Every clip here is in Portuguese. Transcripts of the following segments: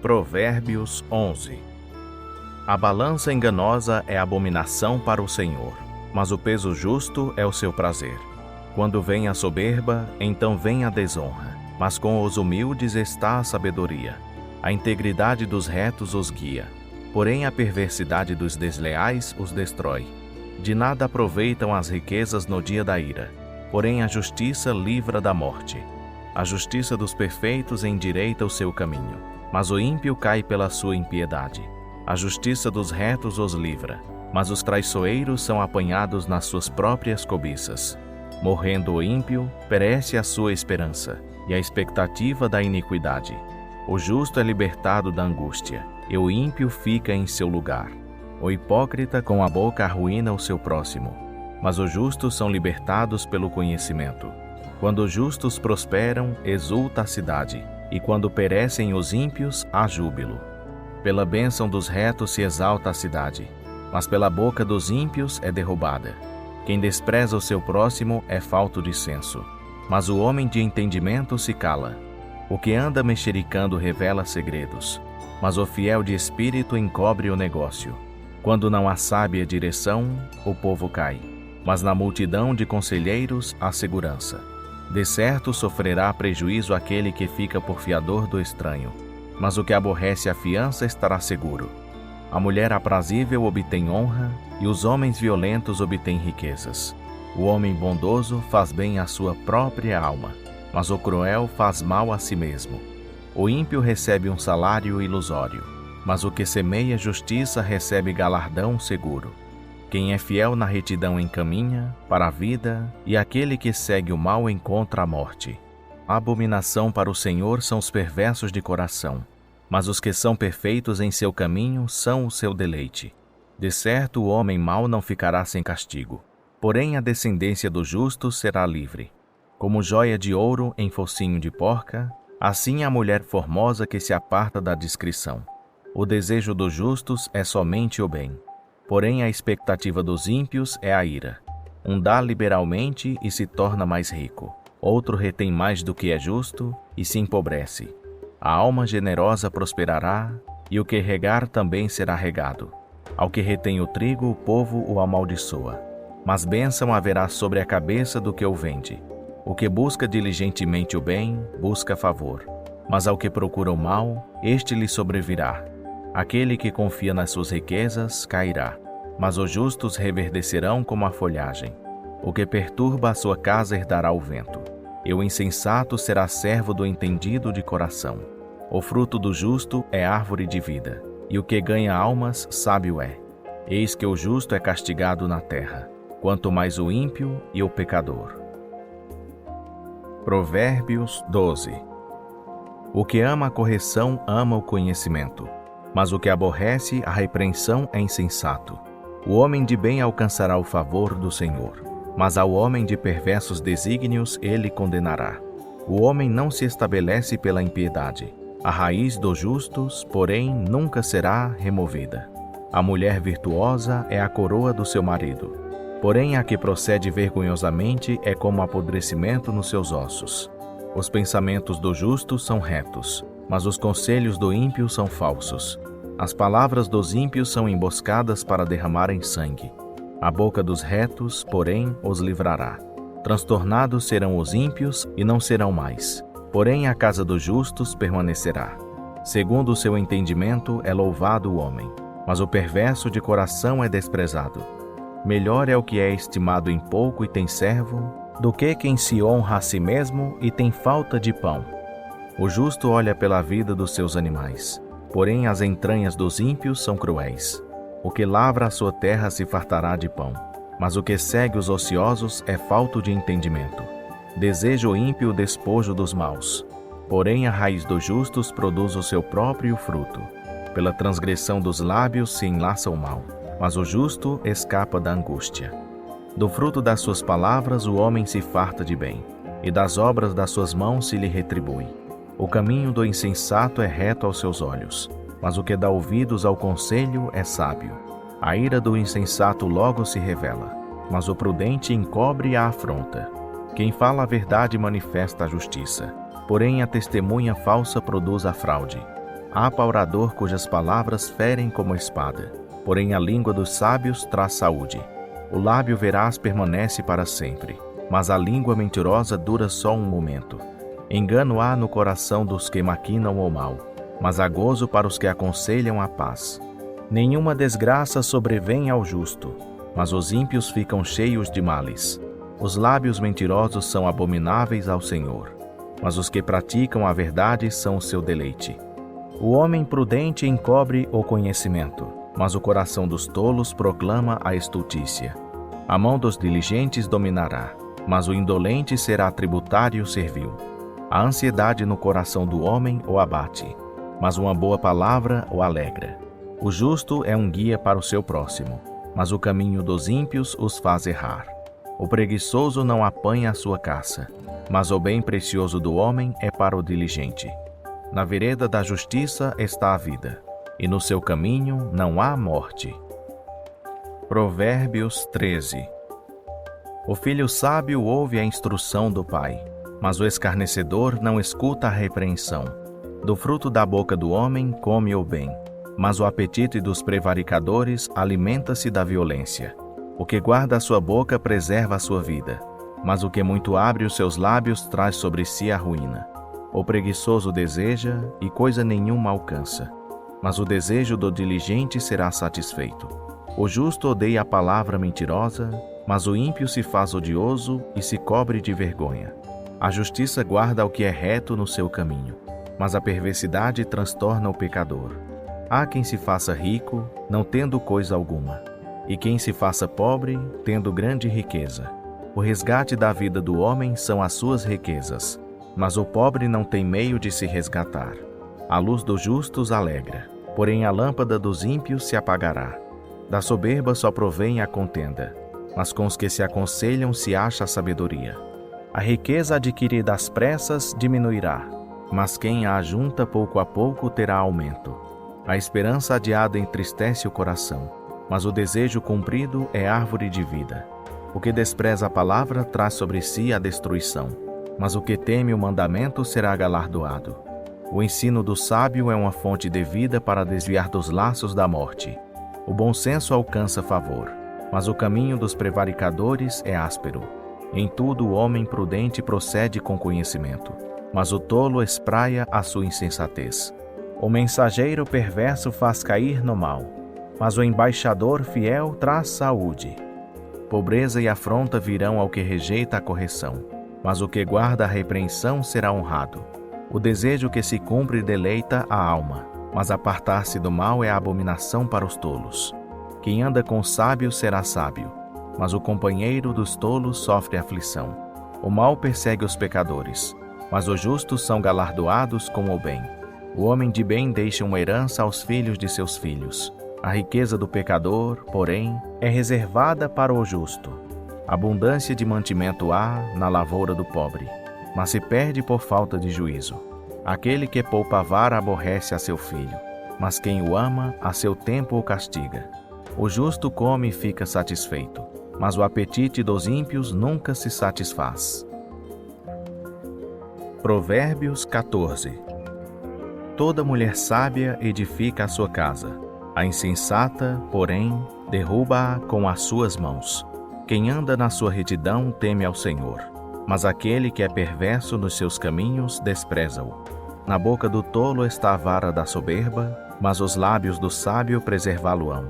Provérbios 11. A balança enganosa é abominação para o Senhor, mas o peso justo é o seu prazer. Quando vem a soberba, então vem a desonra, mas com os humildes está a sabedoria. A integridade dos retos os guia, porém a perversidade dos desleais os destrói. De nada aproveitam as riquezas no dia da ira, porém a justiça livra da morte. A justiça dos perfeitos endireita o seu caminho, mas o ímpio cai pela sua impiedade. A justiça dos retos os livra, mas os traiçoeiros são apanhados nas suas próprias cobiças. Morrendo o ímpio, perece a sua esperança, e a expectativa da iniquidade. O justo é libertado da angústia, e o ímpio fica em seu lugar. O hipócrita com a boca arruína o seu próximo, mas os justos são libertados pelo conhecimento. Quando os justos prosperam, exulta a cidade, e quando perecem os ímpios, há júbilo. Pela bênção dos retos se exalta a cidade, mas pela boca dos ímpios é derrubada. Quem despreza o seu próximo é falto de senso, mas o homem de entendimento se cala. O que anda mexericando revela segredos, mas o fiel de espírito encobre o negócio. Quando não há sábia direção, o povo cai, mas na multidão de conselheiros há segurança. De certo sofrerá prejuízo aquele que fica por fiador do estranho, mas o que aborrece a fiança estará seguro. A mulher aprazível obtém honra, e os homens violentos obtêm riquezas. O homem bondoso faz bem à sua própria alma, mas o cruel faz mal a si mesmo. O ímpio recebe um salário ilusório, mas o que semeia justiça recebe galardão seguro. Quem é fiel na retidão encaminha para a vida, e aquele que segue o mal encontra a morte. A abominação para o Senhor são os perversos de coração, mas os que são perfeitos em seu caminho são o seu deleite. De certo o homem mau não ficará sem castigo, porém a descendência do justo será livre. Como joia de ouro em focinho de porca, assim a mulher formosa que se aparta da discrição. O desejo dos justos é somente o bem, porém a expectativa dos ímpios é a ira. Um dá liberalmente e se torna mais rico, outro retém mais do que é justo e se empobrece. A alma generosa prosperará, e o que regar também será regado. Ao que retém o trigo, o povo o amaldiçoa, mas bênção haverá sobre a cabeça do que o vende. O que busca diligentemente o bem, busca favor, mas ao que procura o mal, este lhe sobrevirá. Aquele que confia nas suas riquezas cairá, mas os justos reverdecerão como a folhagem. O que perturba a sua casa herdará o vento, e o insensato será servo do entendido de coração. O fruto do justo é árvore de vida, e o que ganha almas sábio é. Eis que o justo é castigado na terra, quanto mais o ímpio e o pecador. Provérbios 12. O que ama a correção ama o conhecimento, mas o que aborrece a repreensão é insensato. O homem de bem alcançará o favor do Senhor, mas ao homem de perversos desígnios ele condenará. O homem não se estabelece pela impiedade. A raiz dos justos, porém, nunca será removida. A mulher virtuosa é a coroa do seu marido, porém a que procede vergonhosamente é como apodrecimento nos seus ossos. Os pensamentos do justo são retos, mas os conselhos do ímpio são falsos. As palavras dos ímpios são emboscadas para derramarem sangue. A boca dos retos, porém, os livrará. Transtornados serão os ímpios e não serão mais, porém a casa dos justos permanecerá. Segundo o seu entendimento é louvado o homem, mas o perverso de coração é desprezado. Melhor é o que é estimado em pouco e tem servo, do que quem se honra a si mesmo e tem falta de pão. O justo olha pela vida dos seus animais, porém as entranhas dos ímpios são cruéis. O que lavra a sua terra se fartará de pão, mas o que segue os ociosos é falto de entendimento. Deseja o ímpio o despojo dos maus, porém a raiz dos justos produz o seu próprio fruto. Pela transgressão dos lábios se enlaça o mal, mas o justo escapa da angústia. Do fruto das suas palavras o homem se farta de bem, e das obras das suas mãos se lhe retribui. O caminho do insensato é reto aos seus olhos, mas o que dá ouvidos ao conselho é sábio. A ira do insensato logo se revela, mas o prudente encobre a afronta. Quem fala a verdade manifesta a justiça, porém a testemunha falsa produz a fraude. Há para o orador cujas palavras ferem como espada, porém a língua dos sábios traz saúde. O lábio veraz permanece para sempre, mas a língua mentirosa dura só um momento. Engano há no coração dos que maquinam o mal, mas há gozo para os que aconselham a paz. Nenhuma desgraça sobrevém ao justo, mas os ímpios ficam cheios de males. Os lábios mentirosos são abomináveis ao Senhor, mas os que praticam a verdade são o seu deleite. O homem prudente encobre o conhecimento, mas o coração dos tolos proclama a estultícia. A mão dos diligentes dominará, mas o indolente será tributário servil. A ansiedade no coração do homem o abate, mas uma boa palavra o alegra. O justo é um guia para o seu próximo, mas o caminho dos ímpios os faz errar. O preguiçoso não apanha a sua caça, mas o bem precioso do homem é para o diligente. Na vereda da justiça está a vida, e no seu caminho não há morte. Provérbios 13. O filho sábio ouve a instrução do pai, mas o escarnecedor não escuta a repreensão. Do fruto da boca do homem come o bem, mas o apetite dos prevaricadores alimenta-se da violência. O que guarda a sua boca preserva a sua vida, mas o que muito abre os seus lábios traz sobre si a ruína. O preguiçoso deseja e coisa nenhuma alcança, mas o desejo do diligente será satisfeito. O justo odeia a palavra mentirosa, mas o ímpio se faz odioso e se cobre de vergonha. A justiça guarda o que é reto no seu caminho, mas a perversidade transtorna o pecador. Há quem se faça rico, não tendo coisa alguma, e quem se faça pobre, tendo grande riqueza. O resgate da vida do homem são as suas riquezas, mas o pobre não tem meio de se resgatar. A luz dos justos alegra, porém a lâmpada dos ímpios se apagará. Da soberba só provém a contenda, mas com os que se aconselham se acha a sabedoria. A riqueza adquirida às pressas diminuirá, mas quem a ajunta pouco a pouco terá aumento. A esperança adiada entristece o coração, mas o desejo cumprido é árvore de vida. O que despreza a palavra traz sobre si a destruição, mas o que teme o mandamento será galardoado. O ensino do sábio é uma fonte de vida para desviar dos laços da morte. O bom senso alcança favor, mas o caminho dos prevaricadores é áspero. Em tudo o homem prudente procede com conhecimento, mas o tolo espraia a sua insensatez. O mensageiro perverso faz cair no mal, mas o embaixador fiel traz saúde. Pobreza e afronta virão ao que rejeita a correção, mas o que guarda a repreensão será honrado. O desejo que se cumpre deleita a alma, mas apartar-se do mal é abominação para os tolos. Quem anda com o sábio será sábio, mas o companheiro dos tolos sofre aflição. O mal persegue os pecadores, mas os justos são galardoados com o bem. O homem de bem deixa uma herança aos filhos de seus filhos. A riqueza do pecador, porém, é reservada para o justo. Abundância de mantimento há na lavoura do pobre, mas se perde por falta de juízo. Aquele que poupa a vara aborrece a seu filho, mas quem o ama, a seu tempo o castiga. O justo come e fica satisfeito, mas o apetite dos ímpios nunca se satisfaz. Provérbios 14. Toda mulher sábia edifica a sua casa, a insensata, porém, derruba-a com as suas mãos. Quem anda na sua retidão teme ao Senhor, mas aquele que é perverso nos seus caminhos despreza-o. Na boca do tolo está a vara da soberba, mas os lábios do sábio preservá-lo-ão.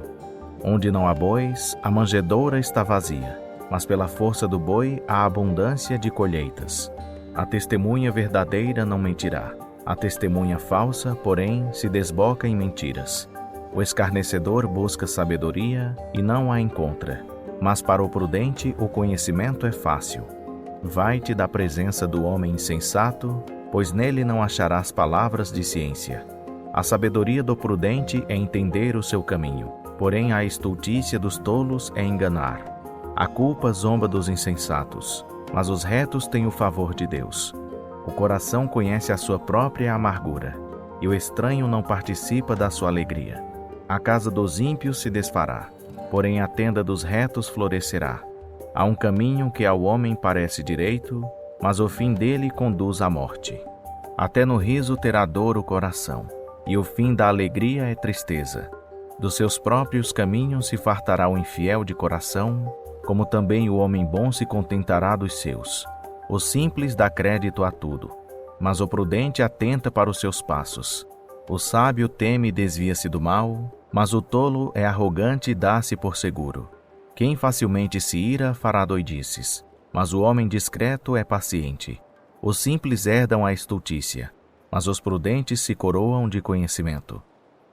Onde não há bois, a manjedoura está vazia, mas pela força do boi há abundância de colheitas. A testemunha verdadeira não mentirá. A testemunha falsa, porém, se desboca em mentiras. O escarnecedor busca sabedoria e não a encontra, mas para o prudente o conhecimento é fácil. Vai-te da presença do homem insensato, pois nele não acharás palavras de ciência. A sabedoria do prudente é entender o seu caminho, porém a estultícia dos tolos é enganar. A culpa zomba dos insensatos, mas os retos têm o favor de Deus. O coração conhece a sua própria amargura, e o estranho não participa da sua alegria. A casa dos ímpios se desfará, porém a tenda dos retos florescerá. Há um caminho que ao homem parece direito, mas o fim dele conduz à morte. Até no riso terá dor o coração, e o fim da alegria é tristeza. Dos seus próprios caminhos se fartará o infiel de coração, como também o homem bom se contentará dos seus. O simples dá crédito a tudo, mas o prudente atenta para os seus passos. O sábio teme e desvia-se do mal, mas o tolo é arrogante e dá-se por seguro. Quem facilmente se ira fará doidices, mas o homem discreto é paciente. Os simples herdam a estultícia, mas os prudentes se coroam de conhecimento.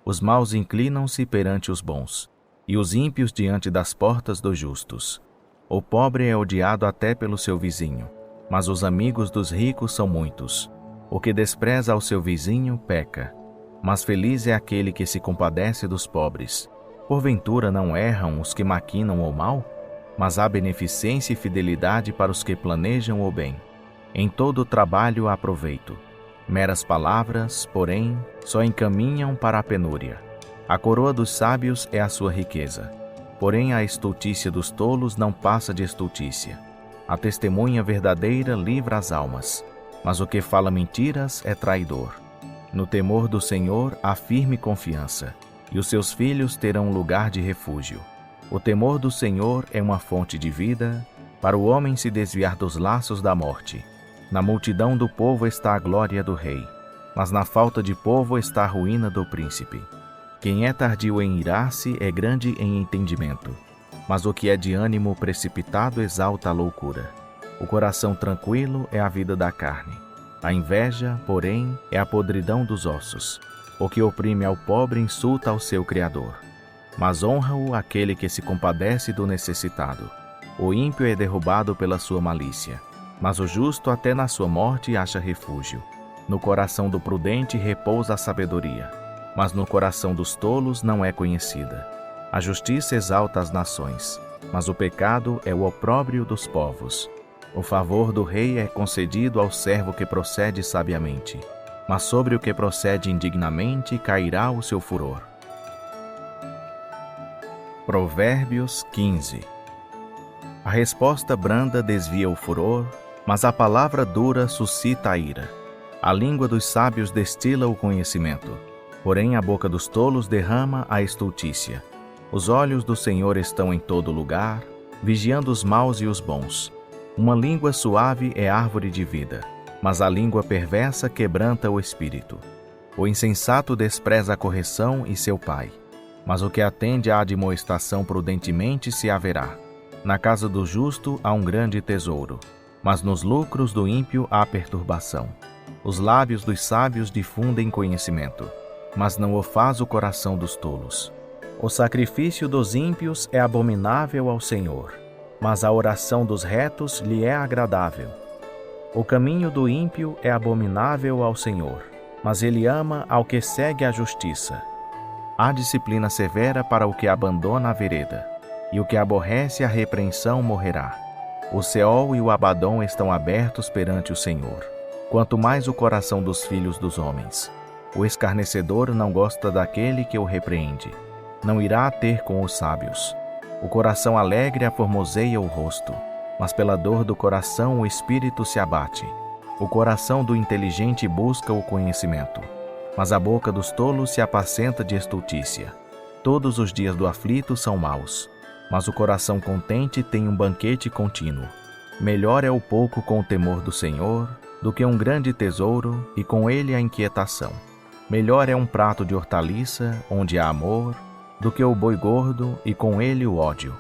Os maus inclinam-se perante os bons, e os ímpios diante das portas dos justos. O pobre é odiado até pelo seu vizinho, mas os amigos dos ricos são muitos. O que despreza ao seu vizinho peca, mas feliz é aquele que se compadece dos pobres. Porventura não erram os que maquinam o mal? Mas há beneficência e fidelidade para os que planejam o bem. Em todo o trabalho há proveito. Meras palavras, porém, só encaminham para a penúria. A coroa dos sábios é a sua riqueza. Porém, a estultícia dos tolos não passa de estultícia. A testemunha verdadeira livra as almas, mas o que fala mentiras é traidor. No temor do Senhor há firme confiança, e os seus filhos terão lugar de refúgio. O temor do Senhor é uma fonte de vida, para o homem se desviar dos laços da morte. Na multidão do povo está a glória do rei, mas na falta de povo está a ruína do príncipe. Quem é tardio em irar-se é grande em entendimento, mas o que é de ânimo precipitado exalta a loucura. O coração tranquilo é a vida da carne. A inveja, porém, é a podridão dos ossos. O que oprime ao pobre insulta ao seu Criador, mas honra-o aquele que se compadece do necessitado. O ímpio é derrubado pela sua malícia, mas o justo até na sua morte acha refúgio. No coração do prudente repousa a sabedoria, mas no coração dos tolos não é conhecida. A justiça exalta as nações, mas o pecado é o opróbrio dos povos. O favor do rei é concedido ao servo que procede sabiamente, mas sobre o que procede indignamente cairá o seu furor. Provérbios 15. A resposta branda desvia o furor, mas a palavra dura suscita a ira. A língua dos sábios destila o conhecimento, porém a boca dos tolos derrama a estultícia. Os olhos do Senhor estão em todo lugar, vigiando os maus e os bons. Uma língua suave é árvore de vida, mas a língua perversa quebranta o espírito. O insensato despreza a correção e seu pai, mas o que atende à admoestação prudentemente se haverá. Na casa do justo há um grande tesouro, mas nos lucros do ímpio há perturbação. Os lábios dos sábios difundem conhecimento, mas não o faz o coração dos tolos. O sacrifício dos ímpios é abominável ao Senhor, mas a oração dos retos lhe é agradável. O caminho do ímpio é abominável ao Senhor, mas ele ama ao que segue a justiça. Há disciplina severa para o que abandona a vereda, e o que aborrece a repreensão morrerá. O Seol e o Abadom estão abertos perante o Senhor, quanto mais o coração dos filhos dos homens. O escarnecedor não gosta daquele que o repreende, não irá ter com os sábios. O coração alegre aformoseia o rosto, mas pela dor do coração o espírito se abate. O coração do inteligente busca o conhecimento, mas a boca dos tolos se apacenta de estultícia. Todos os dias do aflito são maus, mas o coração contente tem um banquete contínuo. Melhor é o pouco com o temor do Senhor do que um grande tesouro e com ele a inquietação. Melhor é um prato de hortaliça, onde há amor, do que o boi gordo e com ele o ódio.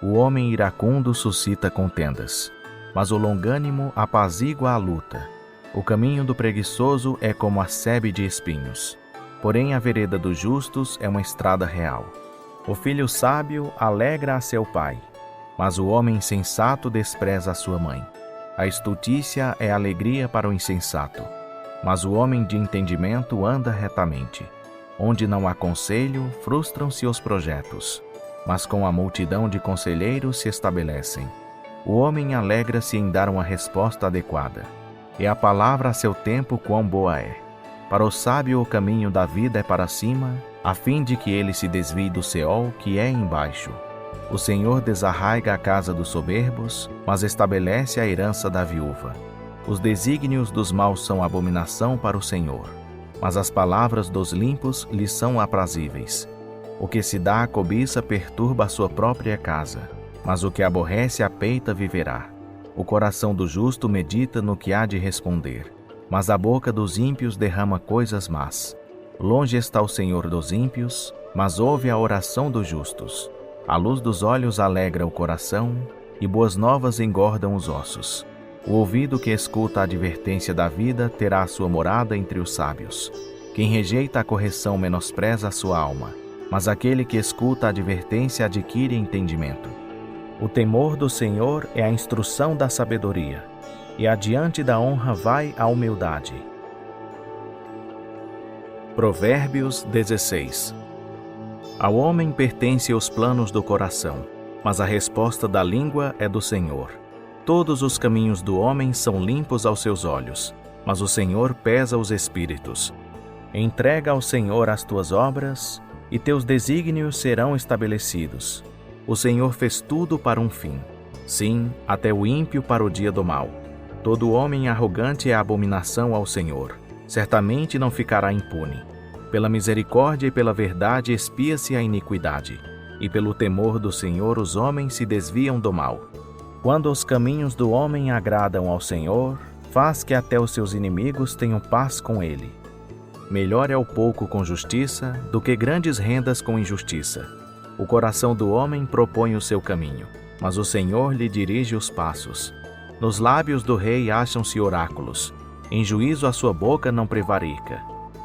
O homem iracundo suscita contendas, mas o longânimo apazigua a luta. O caminho do preguiçoso é como a sebe de espinhos, porém a vereda dos justos é uma estrada real. O filho sábio alegra a seu pai, mas o homem insensato despreza a sua mãe. A estultícia é alegria para o insensato, mas o homem de entendimento anda retamente. Onde não há conselho, frustram-se os projetos, mas com a multidão de conselheiros se estabelecem. O homem alegra-se em dar uma resposta adequada, e a palavra a seu tempo quão boa é. Para o sábio o caminho da vida é para cima, a fim de que ele se desvie do Seol que é embaixo. O Senhor desarraiga a casa dos soberbos, mas estabelece a herança da viúva. Os desígnios dos maus são abominação para o Senhor, mas as palavras dos limpos lhes são aprazíveis. O que se dá à cobiça perturba a sua própria casa, mas o que aborrece a peita viverá. O coração do justo medita no que há de responder, mas a boca dos ímpios derrama coisas más. Longe está o Senhor dos ímpios, mas ouve a oração dos justos. A luz dos olhos alegra o coração, e boas novas engordam os ossos. O ouvido que escuta a advertência da vida terá a sua morada entre os sábios. Quem rejeita a correção menospreza a sua alma, mas aquele que escuta a advertência adquire entendimento. O temor do Senhor é a instrução da sabedoria, e adiante da honra vai a humildade. Provérbios 16. Ao homem pertencem os planos do coração, mas a resposta da língua é do Senhor. Todos os caminhos do homem são limpos aos seus olhos, mas o Senhor pesa os espíritos. Entrega ao Senhor as tuas obras, e teus desígnios serão estabelecidos. O Senhor fez tudo para um fim, sim, até o ímpio para o dia do mal. Todo homem arrogante é abominação ao Senhor, certamente não ficará impune. Pela misericórdia e pela verdade expia-se a iniquidade, e pelo temor do Senhor os homens se desviam do mal. Quando os caminhos do homem agradam ao Senhor, faz que até os seus inimigos tenham paz com ele. Melhor é o pouco com justiça do que grandes rendas com injustiça. O coração do homem propõe o seu caminho, mas o Senhor lhe dirige os passos. Nos lábios do rei acham-se oráculos, em juízo a sua boca não prevarica.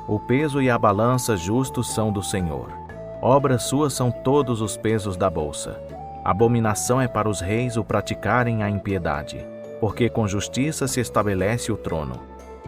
O peso e a balança justos são do Senhor. Obras suas são todos os pesos da bolsa. Abominação é para os reis o praticarem a impiedade, porque com justiça se estabelece o trono.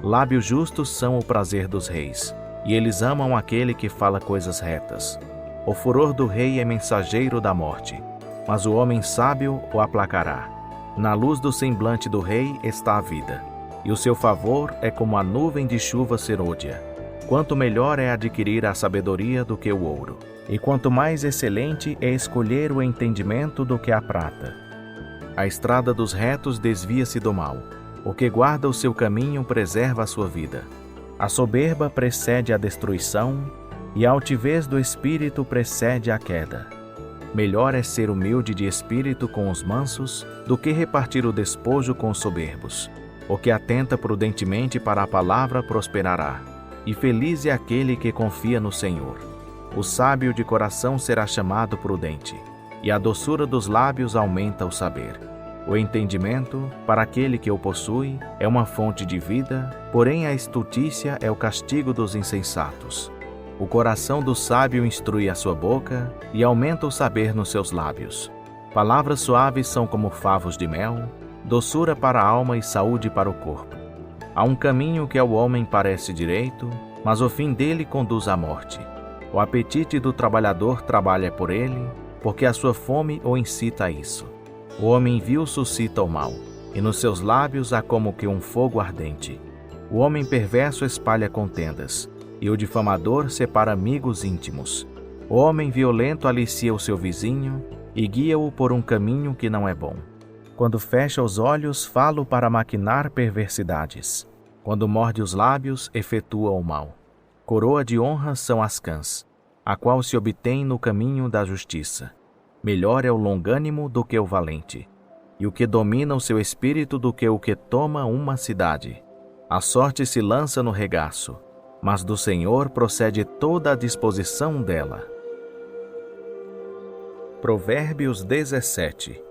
Lábios justos são o prazer dos reis, e eles amam aquele que fala coisas retas. O furor do rei é mensageiro da morte, mas o homem sábio o aplacará. Na luz do semblante do rei está a vida, e o seu favor é como a nuvem de chuva serôdia. Quanto melhor é adquirir a sabedoria do que o ouro, e quanto mais excelente é escolher o entendimento do que a prata. A estrada dos retos desvia-se do mal. O que guarda o seu caminho preserva a sua vida. A soberba precede a destruição, e a altivez do espírito precede a queda. Melhor é ser humilde de espírito com os mansos do que repartir o despojo com os soberbos. O que atenta prudentemente para a palavra prosperará, e feliz é aquele que confia no Senhor. O sábio de coração será chamado prudente, e a doçura dos lábios aumenta o saber. O entendimento, para aquele que o possui, é uma fonte de vida, porém a estultícia é o castigo dos insensatos. O coração do sábio instrui a sua boca e aumenta o saber nos seus lábios. Palavras suaves são como favos de mel, doçura para a alma e saúde para o corpo. Há um caminho que ao homem parece direito, mas o fim dele conduz à morte. O apetite do trabalhador trabalha por ele, porque a sua fome o incita a isso. O homem vil suscita o mal, e nos seus lábios há como que um fogo ardente. O homem perverso espalha contendas, e o difamador separa amigos íntimos. O homem violento alicia o seu vizinho, e guia-o por um caminho que não é bom. Quando fecha os olhos, fala para maquinar perversidades. Quando morde os lábios, efetua o mal. Coroa de honra são as cãs, a qual se obtém no caminho da justiça. Melhor é o longânimo do que o valente, e o que domina o seu espírito do que o que toma uma cidade. A sorte se lança no regaço, mas do Senhor procede toda a disposição dela. Provérbios 17.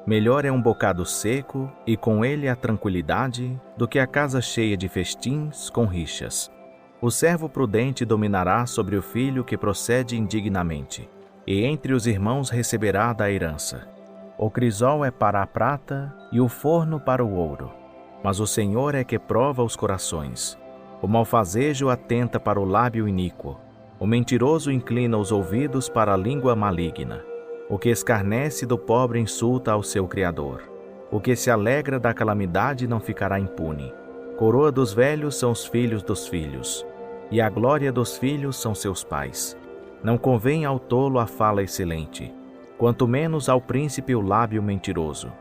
Melhor é um bocado seco, e com ele a tranquilidade, do que a casa cheia de festins com rixas. O servo prudente dominará sobre o filho que procede indignamente, e entre os irmãos receberá da herança. O crisol é para a prata, e o forno para o ouro. Mas o Senhor é que prova os corações. O malfazejo atenta para o lábio iníquo. O mentiroso inclina os ouvidos para a língua maligna. O que escarnece do pobre insulta ao seu Criador. O que se alegra da calamidade não ficará impune. Coroa dos velhos são os filhos dos filhos, e a glória dos filhos são seus pais. Não convém ao tolo a fala excelente, quanto menos ao príncipe o lábio mentiroso.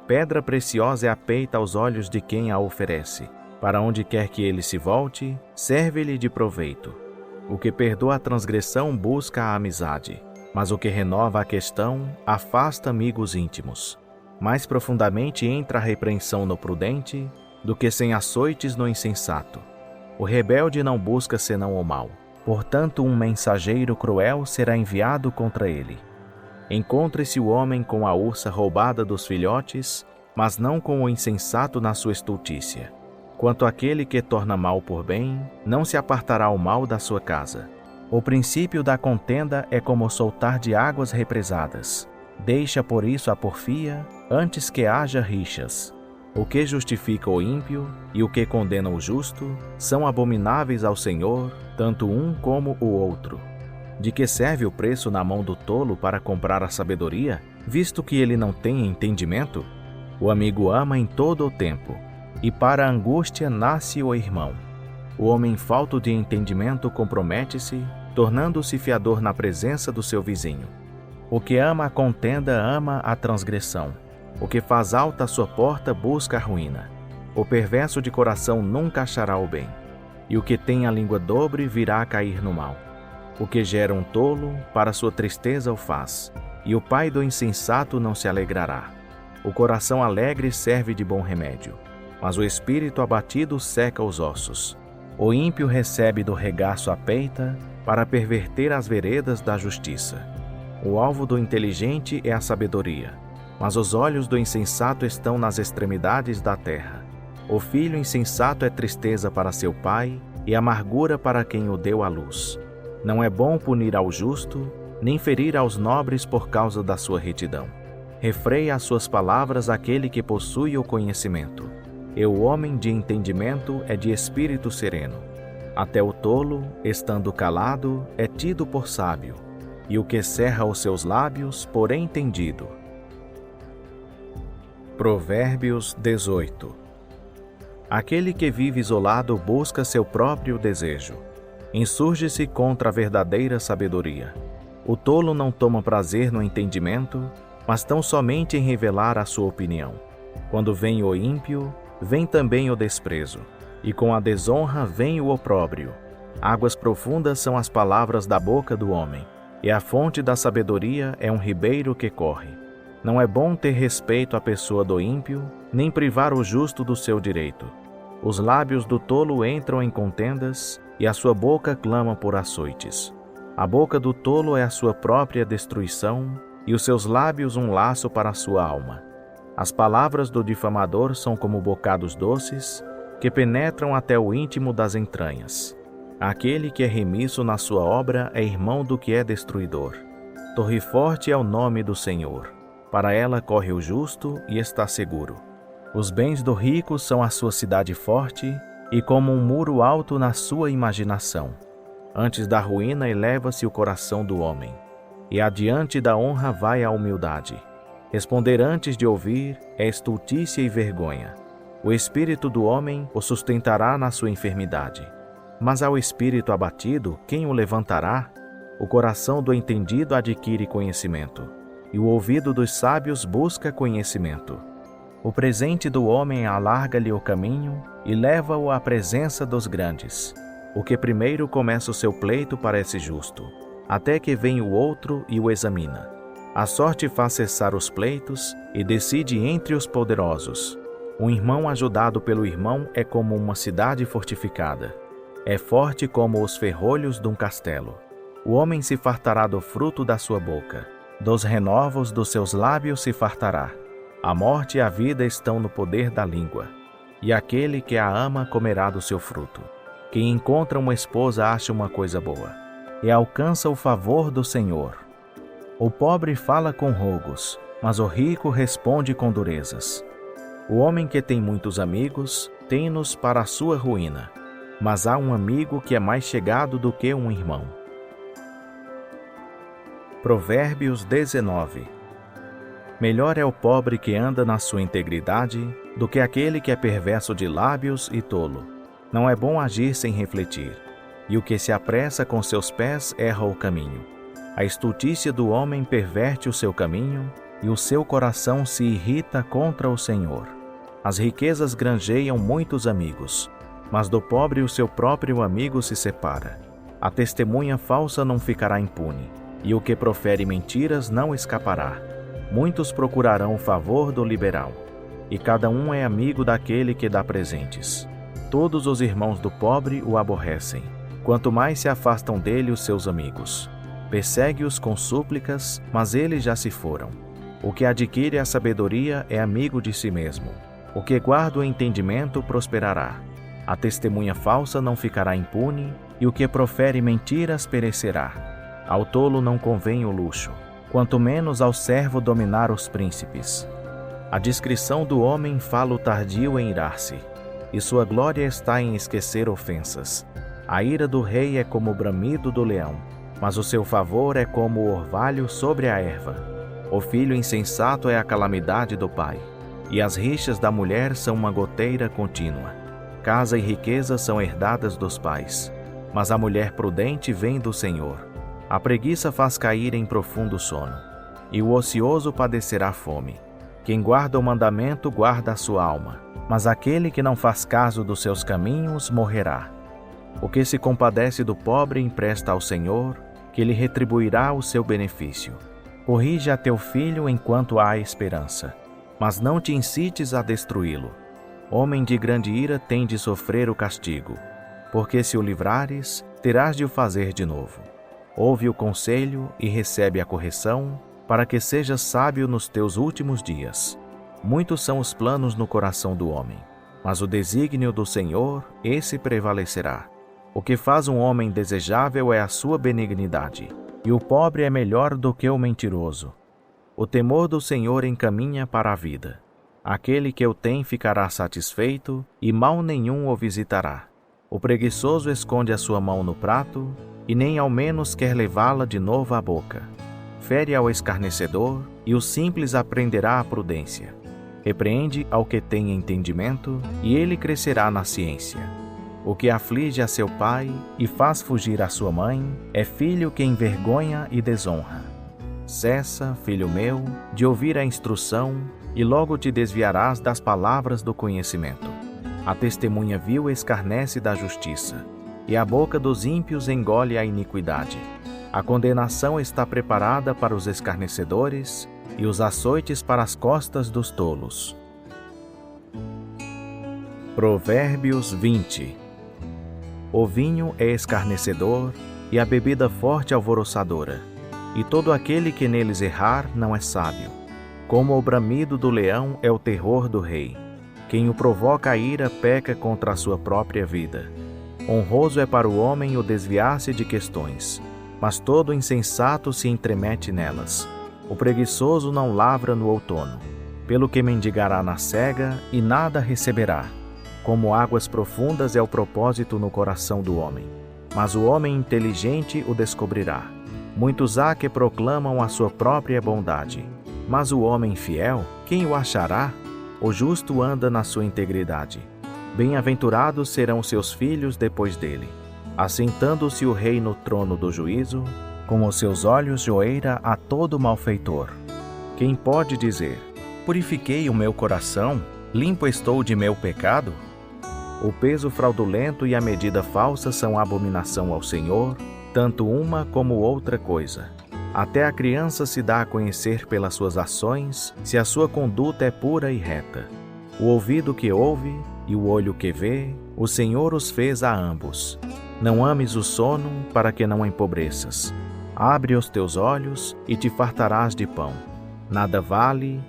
Pedra preciosa é a peita aos olhos de quem a oferece, Para onde quer que ele se volte, serve-lhe de proveito. O que perdoa a transgressão busca a amizade, mas o que renova a questão afasta amigos íntimos. Mais profundamente entra a repreensão no prudente do que sem açoites no insensato. O rebelde não busca senão o mal, portanto um mensageiro cruel será enviado contra ele. Encontre-se o homem com a ursa roubada dos filhotes, mas não com o insensato na sua estultícia. Quanto àquele que torna mal por bem, não se apartará o mal da sua casa. O princípio da contenda é como soltar de águas represadas. Deixa por isso a porfia, antes que haja rixas. O que justifica o ímpio e o que condena o justo são abomináveis ao Senhor, tanto um como o outro. De que serve o preço na mão do tolo para comprar a sabedoria, visto que ele não tem entendimento? O amigo ama em todo o tempo, e para a angústia nasce o irmão. O homem falto de entendimento compromete-se, tornando-se fiador na presença do seu vizinho. O que ama a contenda ama a transgressão. O que faz alta a sua porta busca a ruína. O perverso de coração nunca achará o bem, e o que tem a língua dobre virá a cair no mal. O que gera um tolo, para sua tristeza o faz, e o pai do insensato não se alegrará. O coração alegre serve de bom remédio, mas o espírito abatido seca os ossos. O ímpio recebe do regaço a peita para perverter as veredas da justiça. O alvo do inteligente é a sabedoria, mas os olhos do insensato estão nas extremidades da terra. O filho insensato é tristeza para seu pai e amargura para quem o deu à luz. Não é bom punir ao justo, nem ferir aos nobres por causa da sua retidão. Refreia as suas palavras aquele que possui o conhecimento. E o homem de entendimento é de espírito sereno. Até o tolo, estando calado, é tido por sábio, e o que cerra os seus lábios por entendido. Provérbios 18. Aquele que vive isolado busca seu próprio desejo. Insurge-se contra a verdadeira sabedoria. O tolo não toma prazer no entendimento, mas tão somente em revelar a sua opinião. Quando vem o ímpio, vem também o desprezo, e com a desonra vem o opróbrio. Águas profundas são as palavras da boca do homem, e a fonte da sabedoria é um ribeiro que corre. Não é bom ter respeito à pessoa do ímpio, nem privar o justo do seu direito. Os lábios do tolo entram em contendas, e a sua boca clama por açoites. A boca do tolo é a sua própria destruição, e os seus lábios um laço para a sua alma. As palavras do difamador são como bocados doces, que penetram até o íntimo das entranhas. Aquele que é remisso na sua obra é irmão do que é destruidor. Torre forte é o nome do Senhor. Para ela corre o justo e está seguro. Os bens do rico são a sua cidade forte, e como um muro alto na sua imaginação. Antes da ruína eleva-se o coração do homem, e adiante da honra vai a humildade. Responder antes de ouvir é estultícia e vergonha. O espírito do homem o sustentará na sua enfermidade. Mas ao espírito abatido, quem o levantará? O coração do entendido adquire conhecimento, e o ouvido dos sábios busca conhecimento. O presente do homem alarga-lhe o caminho e leva-o à presença dos grandes. O que primeiro começa o seu pleito parece justo, até que vem o outro e o examina. A sorte faz cessar os pleitos e decide entre os poderosos. Um irmão ajudado pelo irmão é como uma cidade fortificada. É forte como os ferrolhos de um castelo. O homem se fartará do fruto da sua boca. Dos renovos dos seus lábios se fartará. A morte e a vida estão no poder da língua, e aquele que a ama comerá do seu fruto. Quem encontra uma esposa acha uma coisa boa, e alcança o favor do Senhor. O pobre fala com rogos, mas o rico responde com durezas. O homem que tem muitos amigos, tem-nos para a sua ruína, mas há um amigo que é mais chegado do que um irmão. Provérbios 19. Melhor é o pobre que anda na sua integridade do que aquele que é perverso de lábios e tolo. Não é bom agir sem refletir, e o que se apressa com seus pés erra o caminho. A estultícia do homem perverte o seu caminho, e o seu coração se irrita contra o Senhor. As riquezas granjeiam muitos amigos, mas do pobre o seu próprio amigo se separa. A testemunha falsa não ficará impune, e o que profere mentiras não escapará. Muitos procurarão o favor do liberal, e cada um é amigo daquele que dá presentes. Todos os irmãos do pobre o aborrecem, quanto mais se afastam dele os seus amigos. Persegue-os com súplicas, mas eles já se foram. O que adquire a sabedoria é amigo de si mesmo. O que guarda o entendimento prosperará. A testemunha falsa não ficará impune, e o que profere mentiras perecerá. Ao tolo não convém o luxo, quanto menos ao servo dominar os príncipes. A discrição do homem fala o tardio em irar-se, e sua glória está em esquecer ofensas. A ira do rei é como o bramido do leão, mas o seu favor é como o orvalho sobre a erva. O filho insensato é a calamidade do pai, e as rixas da mulher são uma goteira contínua. Casa e riqueza são herdadas dos pais, mas a mulher prudente vem do Senhor. A preguiça faz cair em profundo sono, e o ocioso padecerá fome. Quem guarda o mandamento guarda a sua alma, mas aquele que não faz caso dos seus caminhos morrerá. O que se compadece do pobre empresta ao Senhor, que lhe retribuirá o seu benefício. Corrige a teu filho enquanto há esperança, mas não te incites a destruí-lo. Homem de grande ira tem de sofrer o castigo, porque se o livrares, terás de o fazer de novo. Ouve o conselho e recebe a correção, para que sejas sábio nos teus últimos dias. Muitos são os planos no coração do homem, mas o desígnio do Senhor, esse prevalecerá. O que faz um homem desejável é a sua benignidade, e o pobre é melhor do que o mentiroso. O temor do Senhor encaminha para a vida. Aquele que o tem ficará satisfeito, e mal nenhum o visitará. O preguiçoso esconde a sua mão no prato, e nem ao menos quer levá-la de novo à boca. Fere ao escarnecedor, e o simples aprenderá a prudência. Repreende ao que tem entendimento, e ele crescerá na ciência. O que aflige a seu pai e faz fugir a sua mãe, é filho que envergonha e desonra. Cessa, filho meu, de ouvir a instrução, e logo te desviarás das palavras do conhecimento. A testemunha vil escarnece da justiça, e a boca dos ímpios engole a iniquidade. A condenação está preparada para os escarnecedores, e os açoites para as costas dos tolos. Provérbios 20. O vinho é escarnecedor, e a bebida forte alvoroçadora, e todo aquele que neles errar não é sábio. Como o bramido do leão é o terror do rei. Quem o provoca a ira peca contra a sua própria vida. Honroso é para o homem o desviar-se de questões, mas todo insensato se entremete nelas. O preguiçoso não lavra no outono, pelo que mendigará na cega e nada receberá. Como águas profundas é o propósito no coração do homem, mas o homem inteligente o descobrirá. Muitos há que proclamam a sua própria bondade, mas o homem fiel, quem o achará? O justo anda na sua integridade. Bem-aventurados serão seus filhos depois dele. Assentando-se o rei no trono do juízo, com os seus olhos joeira a todo malfeitor. Quem pode dizer: purifiquei o meu coração, limpo estou de meu pecado? O peso fraudulento e a medida falsa são abominação ao Senhor, tanto uma como outra coisa. Até a criança se dá a conhecer pelas suas ações, se a sua conduta é pura e reta. O ouvido que ouve e o olho que vê, o Senhor os fez a ambos. Não ames o sono, para que não empobreças. Abre os teus olhos e te fartarás de pão. Nada vale,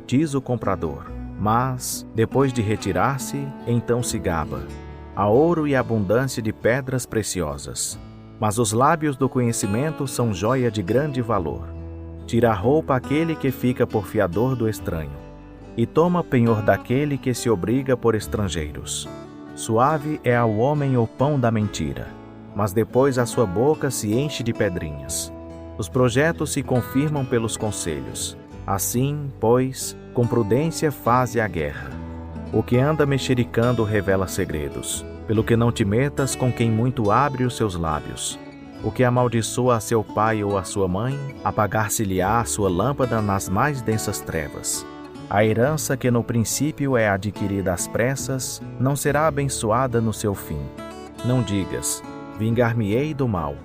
diz o comprador. Mas, depois de retirar-se, então se gaba. Há ouro e abundância de pedras preciosas. Mas os lábios do conhecimento são joia de grande valor. Tira a roupa aquele que fica por fiador do estranho, e toma penhor daquele que se obriga por estrangeiros. Suave é ao homem o pão da mentira, mas depois a sua boca se enche de pedrinhas. Os projetos se confirmam pelos conselhos. Assim, pois, com prudência faze a guerra. O que anda mexericando revela segredos, pelo que não te metas com quem muito abre os seus lábios. O que amaldiçoa a seu pai ou a sua mãe, apagar-se-lhe-á a sua lâmpada nas mais densas trevas. A herança que no princípio é adquirida às pressas, não será abençoada no seu fim. Não digas, vingar-me-ei do mal.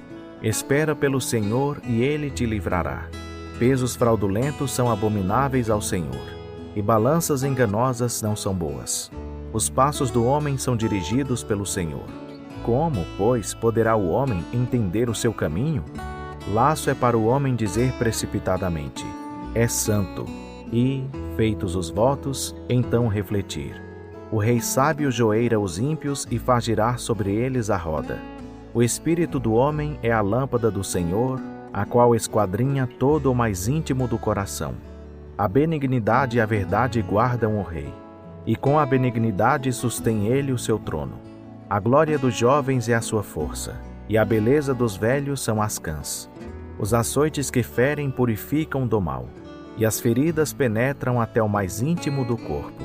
Espera pelo Senhor e Ele te livrará. Pesos fraudulentos são abomináveis ao Senhor, e balanças enganosas não são boas. Os passos do homem são dirigidos pelo Senhor. Como, pois, poderá o homem entender o seu caminho? Laço é para o homem dizer precipitadamente, é santo, e, feitos os votos, então refletir. O rei sábio joeira os ímpios e faz girar sobre eles a roda. O espírito do homem é a lâmpada do Senhor, a qual esquadrinha todo o mais íntimo do coração. A benignidade e a verdade guardam o rei, e com a benignidade sustém ele o seu trono. A glória dos jovens é a sua força, e a beleza dos velhos são as cãs. Os açoites que ferem purificam do mal, e as feridas penetram até o mais íntimo do corpo.